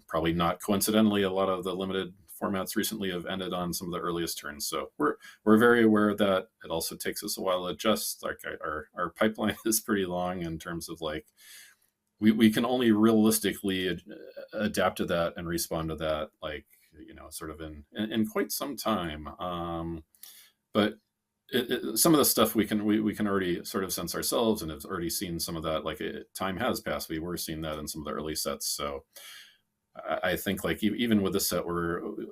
Probably not coincidentally, a lot of the limited formats recently have ended on some of the earliest turns. So we're very aware of that. It also takes us a while to adjust. Like, our pipeline is pretty long in terms of, like, we can only realistically adapt to that and respond to that, like, sort of in quite some time. But some of the stuff we can already sort of sense ourselves, and have already seen some of that. Like, time has passed. We were seeing that in some of the early sets. So I think, like, even with this set,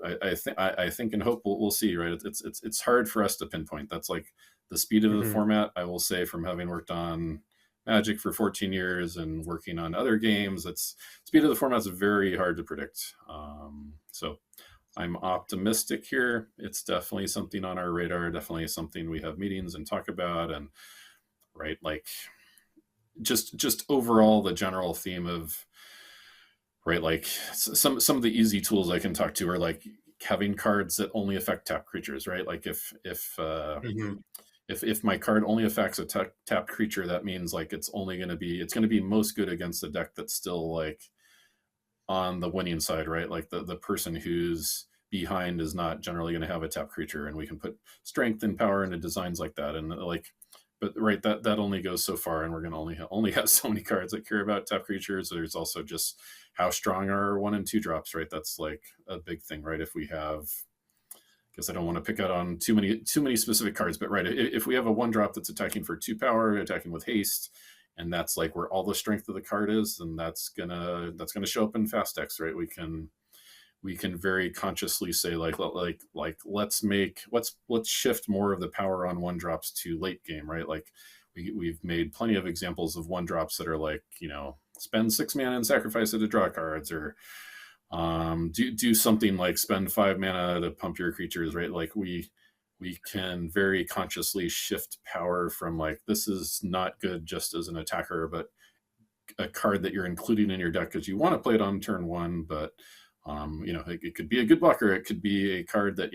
I think and hope we'll see, right? It's hard for us to pinpoint. That's like the speed of the format. I will say, from having worked on Magic for 14 years and working on other games, it's speed of the format is very hard to predict. So I'm optimistic here. It's definitely something on our radar. Definitely something we have meetings and talk about. And right, like, just overall the general theme of, right, like, some of the easy tools I can talk to are like having cards that only affect tap creatures, right? Like, if my card only affects a tapped creature, that means, like, it's going to be most good against a deck that's still, like, on the winning side, right? Like, the person who's behind is not generally going to have a tap creature, and we can put strength and power into designs like that. And, like, but right, that only goes so far, and we're going to only have so many cards that care about top creatures. There's also just how strong are 1 and 2 drops, right? That's like a big thing, right? If we have, because I don't want to pick out on too many specific cards, but right, if we have a 1 drop that's attacking for 2 power, attacking with haste, and that's like where all the strength of the card is, then that's gonna show up in fast decks, right? We can very consciously say like let's shift more of the power on 1 drops to late game, right? Like we've made plenty of examples of 1 drops that are like, spend 6 mana and sacrifice it to draw cards, or do something like spend 5 mana to pump your creatures, right? Like we can very consciously shift power from like, this is not good just as an attacker, but a card that you're including in your deck because you want to play it on turn 1, but it could be a good blocker. It could be a card that,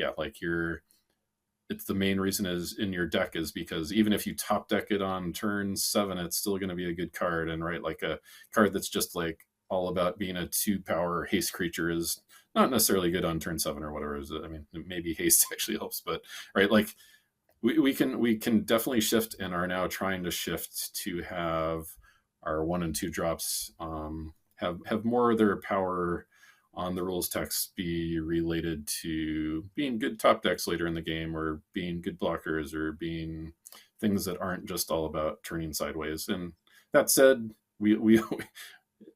it's the main reason is in your deck is because even if you top deck it on turn 7, it's still going to be a good card. And right, like a card that's just like all about being a 2 power haste creature is not necessarily good on turn 7 or whatever. I mean, maybe haste actually helps, but right, like we can definitely shift, and are now trying to shift to have our 1 and 2 drops have more of their power on the rules text be related to being good top decks later in the game, or being good blockers, or being things that aren't just all about turning sideways. And that said, we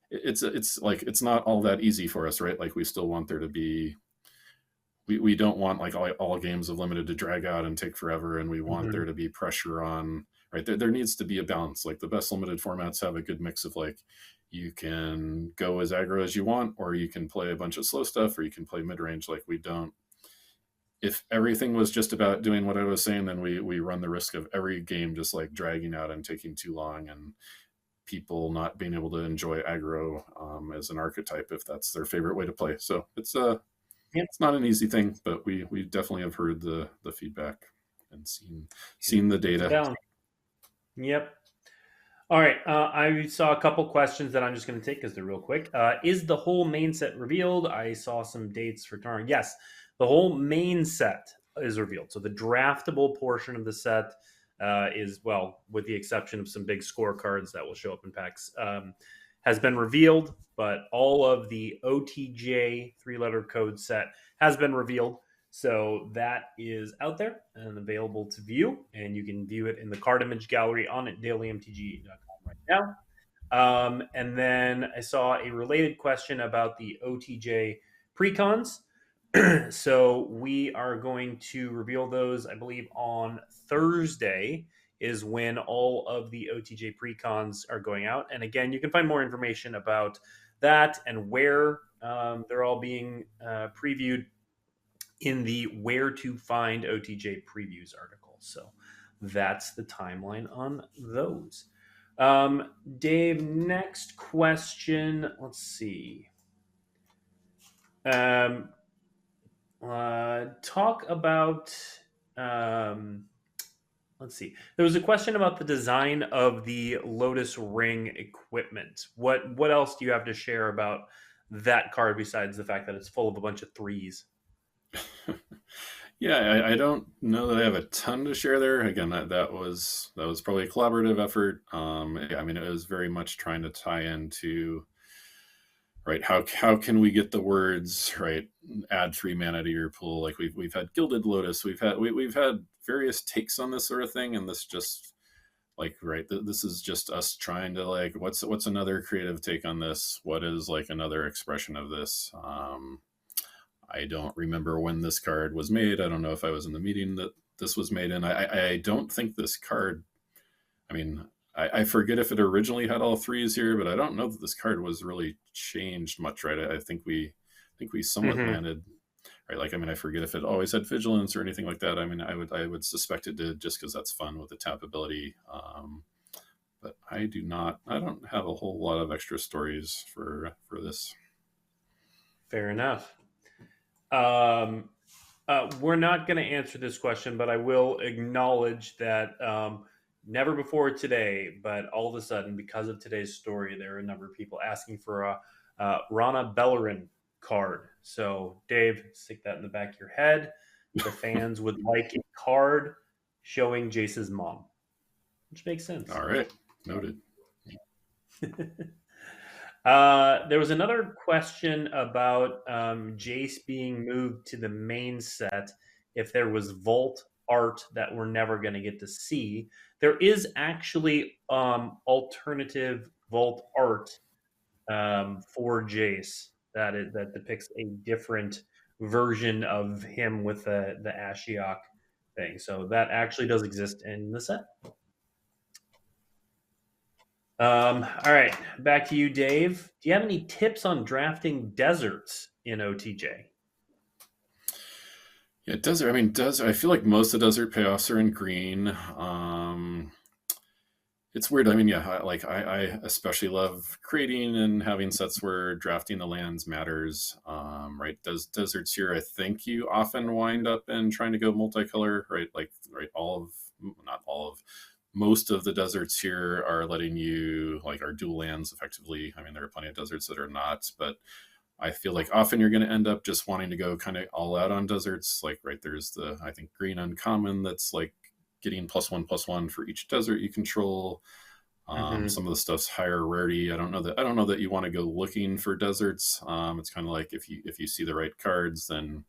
it's like, it's not all that easy for us, right? Like we still want there to be, we don't want like all games of limited to drag out and take forever, and we want there to be pressure on, right? There needs to be a balance. Like the best limited formats have a good mix of like, you can go as aggro as you want, or you can play a bunch of slow stuff, or you can play mid-range. Like we don't, if everything was just about doing what I was saying, then we run the risk of every game just like dragging out and taking too long, and people not being able to enjoy aggro as an archetype if that's their favorite way to play. So it's not an easy thing, but we definitely have heard the feedback and seen the data. Yep. All right. I saw a couple questions that I'm just going to take because they're real quick. Is the whole main set revealed? I saw some dates for tomorrow. Yes, the whole main set is revealed. So the draftable portion of the set is, well, with the exception of some big scorecards that will show up in packs, has been revealed. But all of the OTJ 3-letter code set has been revealed. So that is out there and available to view, and you can view it in the card image gallery on at dailymtg.com right now. And then I saw a related question about the OTJ precons. So we are going to reveal those, I believe, on Thursday is when all of the OTJ precons are going out. And again, you can find more information about that and where they're all being previewed in the Where to Find OTJ Previews article. So that's the timeline on those. Dave, next question. Let's see. Talk about. Let's see. There was a question about the design of the Lotus ring equipment. What else do you have to share about that card besides the fact that it's full of a bunch of threes? Yeah, I don't know that I have a ton to share there. Again, that was probably a collaborative effort. Yeah, I mean, it was very much trying to tie into, right, how can we get the words right, add 3 mana to your pool. Like we've had Gilded Lotus, we've had various takes on this sort of thing, and this just like, right, this is just us trying to like, what's another creative take on this? What is like another expression of this? I don't remember when this card was made. I don't know if I was in the meeting that this was made in. I don't think this card, I mean, I forget if it originally had all threes here, but I don't know that this card was really changed much, right? I think we somewhat landed, right? Like, I mean, I forget if it always had vigilance or anything like that. I mean, I would suspect it did, just because that's fun with the tap ability. But I don't have a whole lot of extra stories for this. Fair enough. We're not going to answer this question, but I will acknowledge that never before today, but all of a sudden, because of today's story, there are a number of people asking for a Rana Bellerin card. So, Dave, stick that in the back of your head. The fans would like a card showing Jace's mom. which makes sense. All right, noted. There was another question about Jace being moved to the main set if there was vault art that we're never going to get to see. There is actually alternative vault art for Jace that depicts a different version of him with the Ashiok thing. So that actually does exist in the set. All right, back to you, Dave. Do you have any tips on drafting deserts in OTJ? Yeah, desert. I mean, desert. I feel like most of the desert payoffs are in green. It's weird. I mean, yeah, I especially love creating and having sets where drafting the lands matters. Right, deserts here. I think you often wind up in trying to go multicolor. Right, not all of, most of the deserts here are letting you are dual lands effectively. I mean, there are plenty of deserts that are not, but I feel like often you're going to end up just wanting to go kind of all out on deserts. There's the, I think, green uncommon that's getting +1/+1 for each desert you control. Some of the stuff's higher rarity. I don't know that you want to go looking for deserts. It's kind of like if you see the right cards, then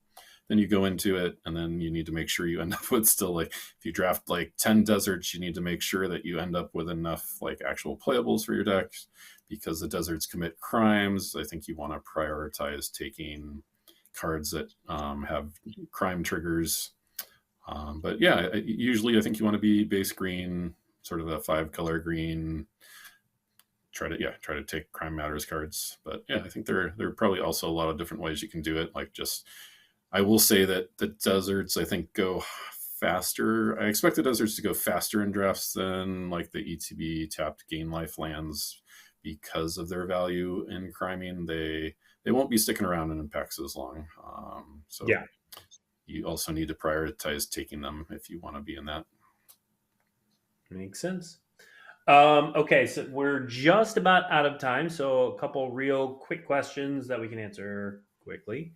you go into it, and then you need to make sure you end up with still if you draft 10 deserts, you need to make sure that you end up with enough actual playables for your deck, because the deserts commit crimes. I think you want to prioritize taking cards that have crime triggers. But yeah, usually I think you want to be base green, sort of a 5-color green. Try to take crime matters cards. But yeah, I think there are probably also a lot of different ways you can do it. I will say that the deserts, I think, go faster. I expect the deserts to go faster in drafts than the ETB tapped gain life lands, because of their value in criming. They won't be sticking around in impacts as long. So yeah, you also need to prioritize taking them if you want to be in that. Makes sense. Okay, so we're just about out of time. So a couple real quick questions that we can answer quickly.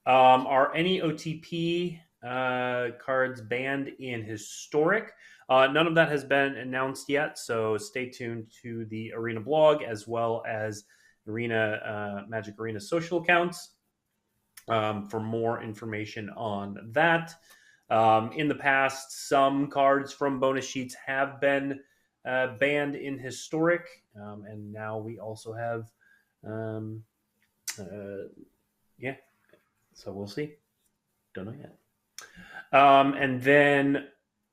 Are any OTP cards banned in Historic? None of that has been announced yet, so stay tuned to the Arena blog as well as Magic Arena social accounts for more information on that. In the past, some cards from bonus sheets have been banned in Historic, and now we also have, yeah. So we'll see. Don't know yet. And then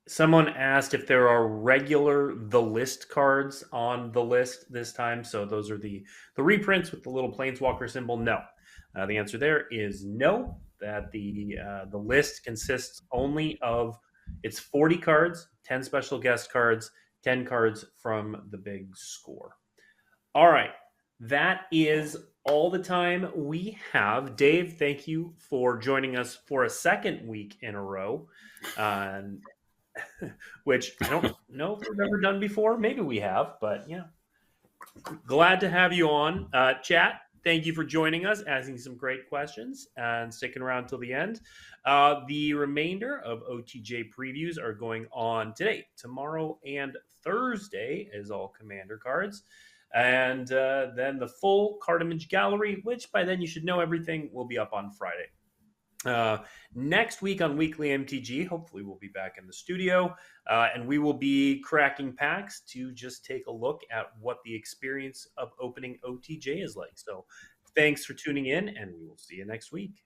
someone asked if there are regular The List cards on the list this time. So those are the reprints with the little Planeswalker symbol. No. The answer there is no. That the list consists only of, it's 40 cards, 10 special guest cards, 10 cards from the big score. All right. That is all the time we have. Dave, thank you for joining us for a second week in a row, which I don't know if we've ever done before. Maybe we have, but yeah. Glad to have you on. Chat, thank you for joining us, asking some great questions, and sticking around till the end. The remainder of OTJ previews are going on today, tomorrow, and Thursday as all commander cards. And then the full card image gallery, which by then you should know everything, will be up on Friday. Next week on Weekly MTG, hopefully we'll be back in the studio, and we will be cracking packs to just take a look at what the experience of opening OTJ is like. So thanks for tuning in, and we will see you next week.